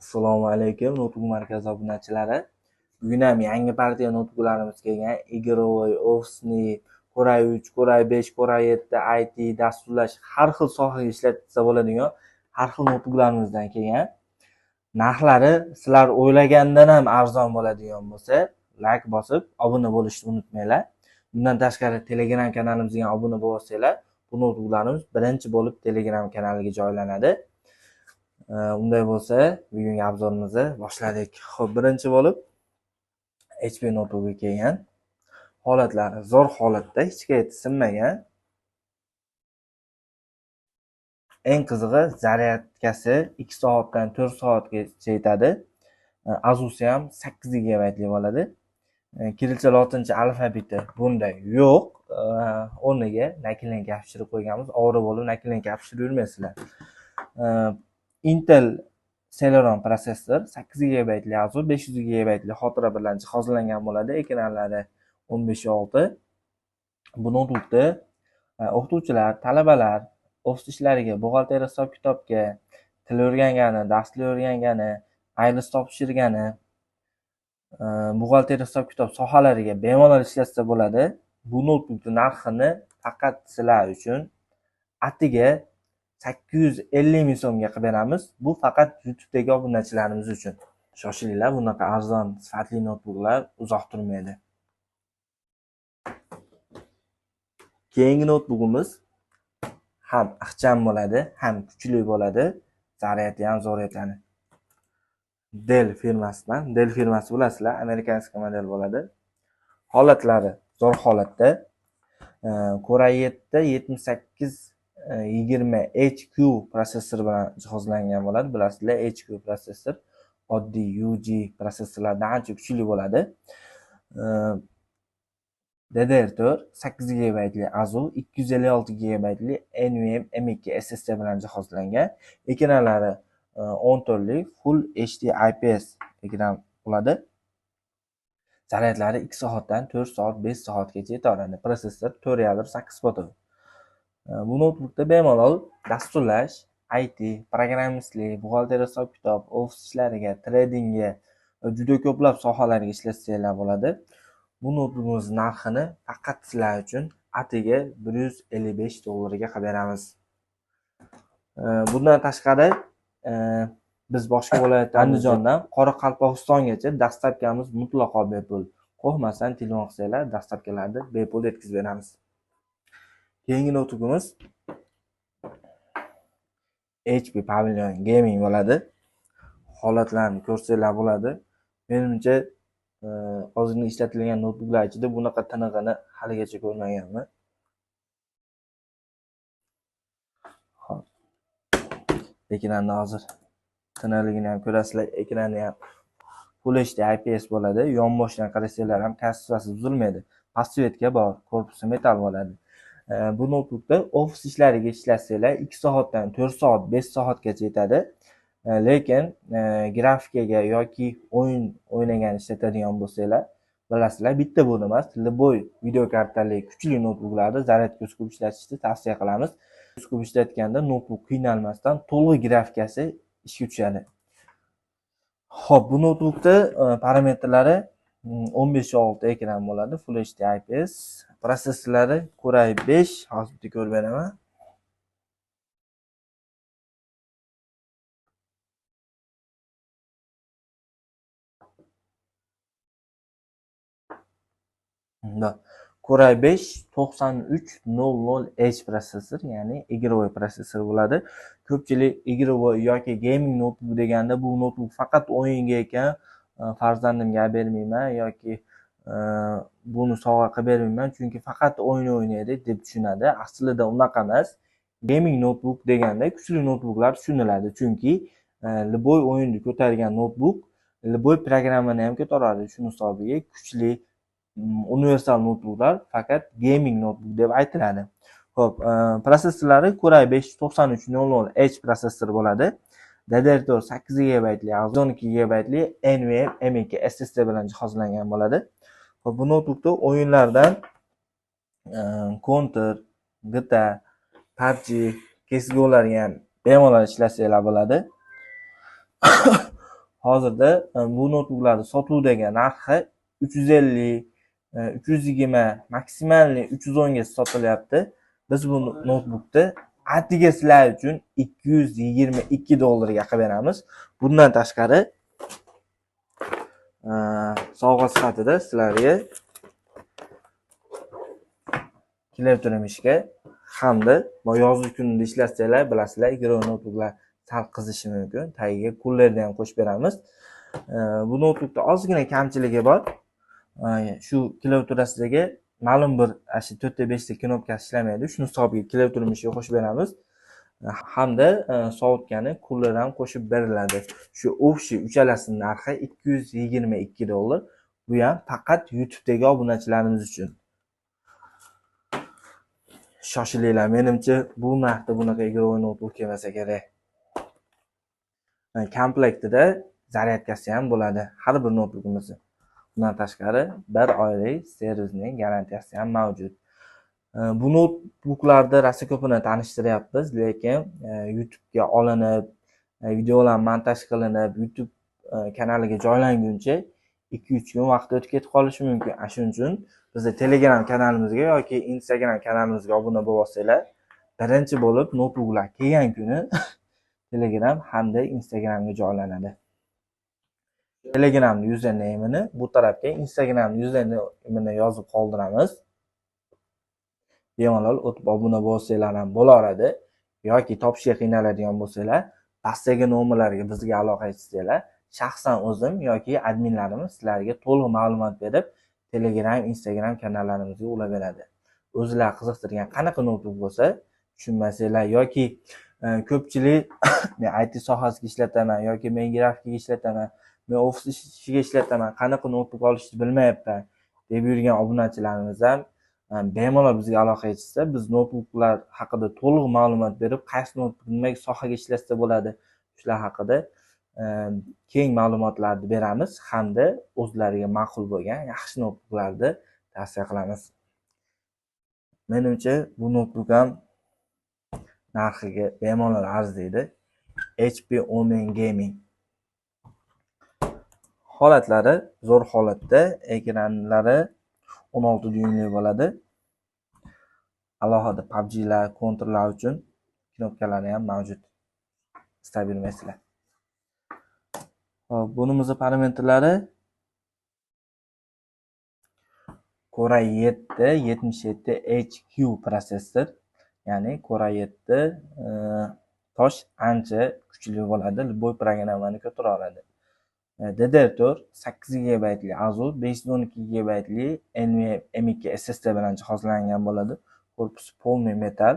Assalomu alaykum notebook markazi obunachilari. Bugun ham yangi partiya notebooklarimiz kelgan. Игровой, ofisni, Core i3, Core i5, Core i7, IT, dasturlash har xil sohaga ishlatsa bo'ladigan har xil notebooklarimizdan kelgan. Narxlari sizlar o'ylagandan ham arzon bo'ladigan bo'lsa, like bosib, obuna bo'lishni unutmanglar. Bundan tashqari Telegram kanalimizga obuna bo'lsanglar, bu notebooklarimiz birinchi bo'lib Telegram kanaliga joylanadi. Unday bo'lsa, bugungi obzorimizni boshladik. Xo'p, birinchi bo'lib HP notebooki kelgan. Holatlari zo'r holatda, hech qayerda sinmagan. Eng qizig'i, zaryadkasi 2 soatdan 4 soatgacha yetadi. Azusi ham 8 GB bo'ladi. Kirilcha lotincha alfabeti bunda yo'q. O'rniga nakleyka yopishtirib qo'yganmiz. Og'ri bo'lib nakleyka yopishtirib yurmaysizlar. Intel Celeron prosessor 8 GB Azu 500 GB xotira bilan jihozlangan bo'ladi. Ekranlari 15:6. Bu notebookda o'qituvchilar, talabalar ofis ishlariga, buxgalteriya hisob-kitobga, til o'rgangani, darslik o'rgangani, IELTS topshirgani, buxgalteriya hisob-kitob sohalariga bemalol ishlatsa bo'ladi. Bu notebookning narxini faqat sizlar uchun atiga 850 ming so'mga qilib beramiz. Bu faqat YouTube'dagi obunachilarimiz uchun. Shoshilinglar, bunaqa arzon, sifatli notebooklar uzoq turmaydi. Keyingi notebookimiz ham ixcham bo'ladi, ham kuchli bo'ladi. Zaryadi ham zo'r etadi. Dell firmasidan. Dell firmasi bilasizlar, amerikanskiy model bo'ladi. Holatlari zo'r holatda. Core i7 7820HQ prosessor bilan jihozlangan bo'ladi. Bilasizlar, HQ prosessor oddiy UG prosessorlardan ancha kuchli bo'ladi. DDR4 8 GB Azu, 256 GB NVMe M2 SSD bilan jihozlangan. Ekranlari 14 lik Full HD IPS ekran bo'ladi. Zaryadlari 2 soatdan 4 soat, 5 soatgacha yetadi. Prosessor 4 yadro 8 potor. Bu notebookda bemalol dasturlash, IT, programmistlik, buxgalteriya hisob-kitob, ofis ishlariga, tradingga va juda ko'plab sohalarga ishlatsanglar bo'ladi. Bu notebookimiz narxini faqat sizlar uchun atiga $155 ga qilib beramiz. Bundan tashqari biz boshqa viloyat Andijondan Qoraqalpog'istongacha dastavkamiz mutlaqo bepul. Qo'rqmasdan telefon qilsanglar, dastavkalarni bepul yetkazib beramiz. Keyingi notebookimiz HP Pavilion Gaming bo'ladi. Holatlarni ko'rsanglar bo'ladi. Menimcha hozirgi ishlatilgan notebooklar ichida bunaqa tinig'ini haligacha ko'rmaganman. Xo'p. Ekranni hozir tiniqligini ham ko'rasizlar. Ekrani ham Full HD IPS bo'ladi. Yonboshdan qarasanglar ham konstruksiyasi buzilmaydi. Pasvetka bor, korpusi metal bo'ladi. Bu notebookda ofis ishlariga ishlatsanglar 2 soatdan 4 soat, 5 soatgacha yetadi. Lekin grafikaga yoki o'yin o'ynagan ishlatadigan bo'lsanglar, bilasizlar, bitta bu emas, Liboy video kartali kuchli notebooklarni zaryadga ko'p ishlatishni tavsiya qilamiz. Ko'p ishlatganda notebook qiynalmasdan to'liq grafikasi ishga tushadi. Xo'p, bu notebookda parametrlari 15:6 ekran bo'ladi, Full HD IPS. Prosessorlari Core i5, hozir bitta ko'rib beraman. Core i5 9300H prosessor, ya'ni игровой prosessor bo'ladi. Ko'pchilik игровой yoki gaming notebook deganda bu notebook faqat o'yinga ekan, farzandimga bermayman yoki buni sovg'a qilib bermayman chunki faqat o'yin o'ynaydi deb tushunadi. Aslida unaqa emas. Gaming notebook deganda kuchli notebooklar tushuniladi, chunki Liboy o'yinni ko'targan notebook Liboy programmani ham ko'taradi. Shu hisobiga kuchli universal notebooklar faqat gaming notebook deb aytiladi. Xo'p, prosessorlari Core i5 9300H prosessor bo'ladi. DDR4 8 GB, 12 GB NVMe M2 SSD bilan jihozlangan bo'ladi. Xo'p, bu notebookda o'yinlardan Counter, GTA, PUBG, CS:GO'larga ham bemalol ishlatsanglar bo'ladi. Hozirda bu notebooklarning sotuvdagi narxi 350, 320, maksimalni 310 ga sotilyapti. Biz bu notebookni atigi sizlar uchun $222 ga qilib beramiz. Bundan tashqari sovg'a sifatida sizlarga kelib turishga hamda yozgi kunida ishlasanglar, bilasizlar, игровой notebooklar sal qizishi mumkin. Tagiga kullerni ham qo'shib beramiz. Bu notebookda ozgina kamchiligi bor. Shu klaviaturasidagi ma'lum bir 4/5 ta knopkasi ishlamaydi. Shuni hisobiga klaviaturaga qo'shib beramiz. Hamda sovutgani kullar ham qo'shib beriladi. Shu общий uchalasining narxi $222. Bu ham faqat YouTube'dagi obunachilarimiz uchun. Shoshilinglar, menimcha bu narxda bunaqa игровой notebook kelmasa kerak. Komplektida zaryadkasi ham bo'ladi har bir notebookimizda. Bundan tashqari 1 oylik servisning garantiyasi ham mavjud. Bu notebooklarda rosa ko'pini tanishtiryapmiz, lekin YouTube'ga olinib, videolar montaj qilinib, YouTube kanaliga joylanguncha 2-3 kun vaqt o'tib ketib qolishi mumkin. Shuning uchun bizning Telegram kanalimizga yoki Instagram kanalimizga obuna bo'lib olsanglar, birinchi bo'lib notebooklar kelgan kuni Telegram hamda Instagramga joylanadi. Telegram username'ini bu tarafga, Instagram username'ini yozib qoldiramiz. Bemalol o'tib obuna bo'lsanglar ham bo'laveradi. Yoki topishga qiynaladigan bo'lsanglar, pastdagi nomerlarga bizga aloqa qilsanglar, shaxsan o'zim yoki adminlarimiz sizlarga to'liq ma'lumot berib, Telegram, Instagram kanallarimizga ulab beradi. O'zingizlar qiziqtirgan qanaqa notebook bo'lsa, tushunmasanglar yoki ko'pchilik men IT sohasiga ishlataman yoki men grafikaga ishlataman, men ofis ishiga ishlataman, qanaqa notebook olishni bilmayapman deb yurgan obunachilarimiz ham bemalol bizga aloqa qilsa, biz notebooklar haqida to'liq ma'lumot berib, qaysi notebook nima sohaga ishlasa bo'ladi, shular haqida keng ma'lumotlarni beramiz hamda o'zlariga ma'qul bo'lgan yaxshi notebooklarni tavsiya qilamiz. Menimcha bu notebook ham narxiga bemalol arziydi. HP Omen Gaming. Holatlari zo'r holatda, ekranlari 16 dyuymli bo'ladi. Alohida PUBG'lar, Counter'lar uchun knopkalari ham mavjud. Stabil bilmaysizlar. Hop, bunimizning parametrlari Core i7-77HQ protsessor. Ya'ni Core i7 tosh ancha kuchli bo'ladi, boy programmani ko'tara oladi. DDR4 8 GB li Azure, 512 GB li M2 SSD bilan jihozlangan bo'ladi. Korpusi polniy metal,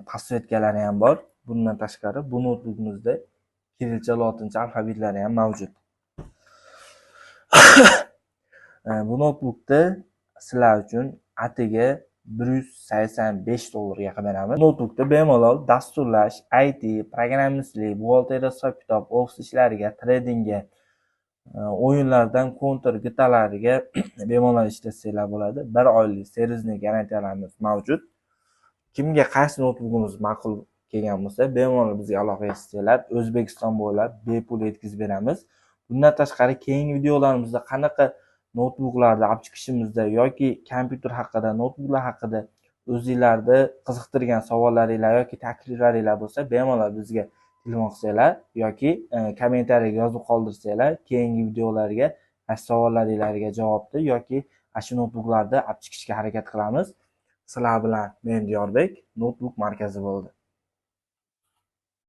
podsvetkalari ham bor. Bundan tashqari bu notebookimizda kirilcha, lotincha alfabetlari ham mavjud. Bu notebookda sizlar uchun atigi $185 ga qilib beramiz. Notebookda bemalol dasturlash, IT, programmistlik, buxgalteriya hisob-kitob, ofis ishlariga, tradingga, o'yinlardan Counter, GTA'lariga bemalol ishlasanglar bo'ladi. 1 oylik servisning garantiyalarimiz mavjud. Kimga qaysi notebookimiz ma'qul kelgan bo'lsa, bemalol bizga aloqa qilsanglar, O'zbekiston bo'ylab bepul yetkazib beramiz. Bundan tashqari keyingi videolarimizda qanaqa notebooklarni olib chiqishimizda yoki kompyuter haqida, notebooklar haqida o'zingizlarni qiziqtirgan savollaringiz yoki takliflaringiz bo'lsa, bemalol bizga telefon qilsanglar yoki kommentariyaga yozib qoldirsanglar, keyingi videolarga savollaringizga javobni yoki shu notebooklarni olib chiqishga harakat qilamiz. Sizlar bilan men Diyorbek, notebook markazi bo'ldi.